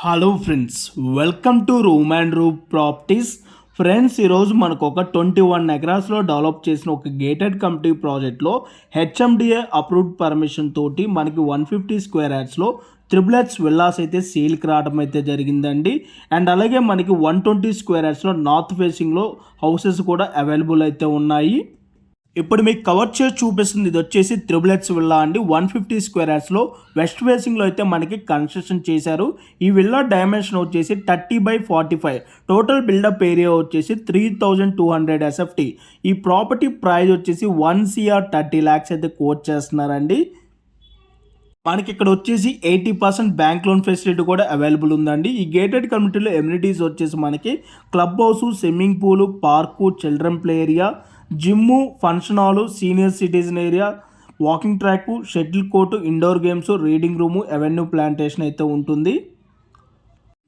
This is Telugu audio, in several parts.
Hello friends, welcome to room and room properties. Friends, ఈరోజు మనకు ఒక 21 ఎకరాస్లో డెవలప్ చేసిన ఒక గేటెడ్ కమ్యూనిటీ ప్రాజెక్ట్లో హెచ్ఎండిఏ అప్రూవ్డ్ పర్మిషన్ తోటి మనకి 150 స్క్వేర్ యార్డ్స్లో త్రిబులెట్స్ విల్లాస్ అయితే సేల్కి రావడం అయితే జరిగిందండి. అండ్ అలాగే మనకి 120 స్క్వేర్ యార్డ్స్లో నార్త్ ఫేసింగ్లో హౌసెస్ కూడా అవైలబుల్ అయితే ఉన్నాయి. ఇప్పుడు మీకు కవర్ చేసి చూపిస్తుంది ఇది వచ్చేసి త్రిబులెట్స్ విల్లా అండి. 150 స్క్వేర్ యార్డ్స్లో వెస్ట్ ఫేసింగ్లో అయితే మనకి కన్స్ట్రక్షన్ చేశారు. ఈ విల్లా డైమెన్షన్ వచ్చేసి 30/45, టోటల్ బిల్డప్ ఏరియా వచ్చేసి 3200 SFT. ఈ ప్రాపర్టీ ప్రైస్ వచ్చేసి 1 CR 30 lakhs అయితే కోట్ చేస్తున్నారండి. మనకి ఇక్కడ వచ్చేసి 80% బ్యాంక్ లోన్ ఫెసిలిటీ కూడా అవైలబుల్ ఉందండి. ఈ గేటెడ్ కమ్యూనిటీలో ఎమ్యూనిటీస్ వచ్చేసి మనకి club house, swimming pool, park, children play area, gym, function hall, senior citizen area, walking track, shuttle court, indoor games, reading room, avenue plantation అయితే ఉంటుంది.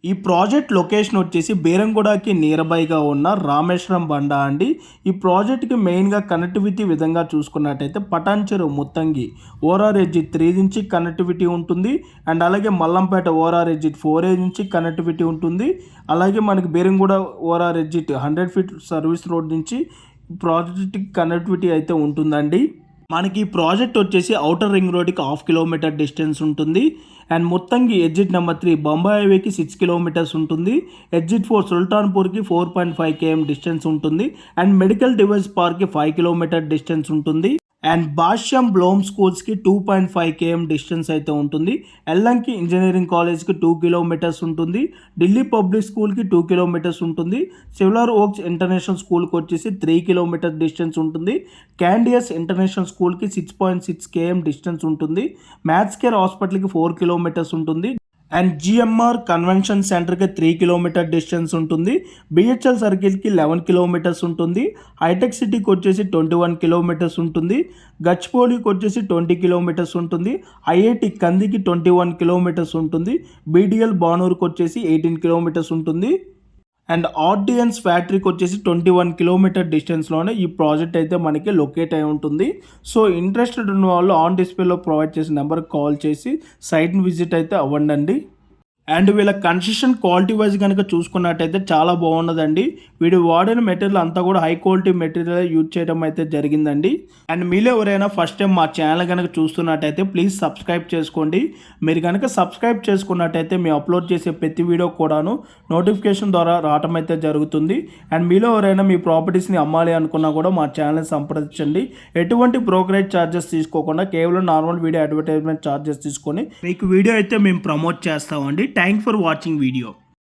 ఈ ప్రాజెక్ట్ లొకేషన్ వచ్చేసి బేరంగూడకి నియర్ బైగా ఉన్న రామేశ్వరం బండా అండి. ఈ ప్రాజెక్ట్కి మెయిన్గా కనెక్టివిటీ విధంగా చూసుకున్నట్టయితే పటాన్చెరు ముత్తంగి ఓఆర్ఆర్ ఎగ్జిట్ 3 నుంచి కనెక్టివిటీ ఉంటుంది. అండ్ అలాగే మల్లంపేట ఓఆర్ఆర్ ఎగ్జిట్ 4A నుంచి కనెక్టివిటీ ఉంటుంది. అలాగే మనకి Beeramguda ORR exit 100 feet service road నుంచి ప్రాజెక్ట్కి కనెక్టివిటీ అయితే ఉంటుందండి. మనకి ఈ ప్రాజెక్ట్ వచ్చేసి ఔటర్ రింగ్ రోడ్కి 1/2 kilometer డిస్టెన్స్ ఉంటుంది. And Muthangi exit number 3 Bombay హైవేకి 6 kilometers ఉంటుంది. ఎగ్జిట్ 4 సుల్తాన్పూర్కి 4.5 km డిస్టెన్స్ ఉంటుంది. అండ్ మెడికల్ డివైస్ పార్క్కి 5 kilometer డిస్టెన్స్ ఉంటుంది. అండ్ భాష్యం బ్లోమ్ స్కూల్స్కి 2.5 km డిస్టెన్స్ అయితే ఉంటుంది. ఎల్లంకి ఇంజనీరింగ్ కాలేజ్కి 2 kilometers ఉంటుంది. ఢిల్లీ పబ్లిక్ స్కూల్కి 2 kilometers ఉంటుంది. సివిలర్ ఓక్స్ ఇంటర్నేషనల్ స్కూల్కి వచ్చేసి 3 kilometer డిస్టెన్స్ ఉంటుంది. క్యాండియస్ ఇంటర్నేషనల్ స్కూల్కి 6.6 km డిస్టెన్స్ ఉంటుంది. మ్యాథ్స్ కేర్ హాస్పిటల్కి 4 kilometers ఉంటుంది. అండ్ జిఎంఆర్ కన్వెన్షన్ సెంటర్కి 3 kilometer డిస్టెన్స్ ఉంటుంది. బిహెచ్ఎల్ సర్కిల్కి 11 kilometers ఉంటుంది. హైటెక్ సిటీకి వచ్చేసి 21 kilometers ఉంటుంది. గచ్చిపోలికి వచ్చేసి 20 kilometers ఉంటుంది. ఐఐటి కందికి 21 kilometers ఉంటుంది. బీడిఎల్ బానూరుకి వచ్చేసి 18 kilometers ఉంటుంది. అండ్ ఆర్డియన్స్ ఫ్యాక్టరీకి వచ్చేసి 21 kilometer డిస్టెన్స్లోనే ఈ ప్రాజెక్ట్ అయితే మనకి లొకేట్ అయి ఉంటుంది. సో ఇంట్రెస్టెడ్ ఉన్న వాళ్ళు ఆన్ డిస్ప్లేలో ప్రొవైడ్ చేసిన నెంబర్కి కాల్ చేసి సైట్ని విజిట్ అయితే అవ్వండి. అండ్ వీళ్ళ కన్స్ట్రక్షన్ క్వాలిటీ వైజ్ కనుక చూసుకున్నట్టయితే చాలా బాగున్నదండి. వీడు వాడిన మెటీరియల్ అంతా కూడా హై క్వాలిటీ మెటీరియల్ యూజ్ చేయడం అయితే జరిగిందండి. అండ్ మీలో ఎవరైనా ఫస్ట్ టైం మా ఛానల్ కనుక చూస్తున్నట్టయితే ప్లీజ్ సబ్స్క్రైబ్ చేసుకోండి. మీరు కనుక సబ్స్క్రైబ్ చేసుకున్నట్టయితే మేము అప్లోడ్ చేసే ప్రతి వీడియో కూడాను నోటిఫికేషన్ ద్వారా రావడం అయితే జరుగుతుంది. అండ్ మీలో ఎవరైనా మీ ప్రాపర్టీస్ని అమ్మాలి అనుకున్నా కూడా మా ఛానల్ని సంప్రదించండి. ఎటువంటి బ్రోకరేజ్ ఛార్జెస్ తీసుకోకుండా కేవలం నార్మల్ వీడియో అడ్వర్టైజ్మెంట్ ఛార్జెస్ తీసుకొని మీకు వీడియో అయితే మేము ప్రమోట్ చేస్తామండి. Thanks for watching video.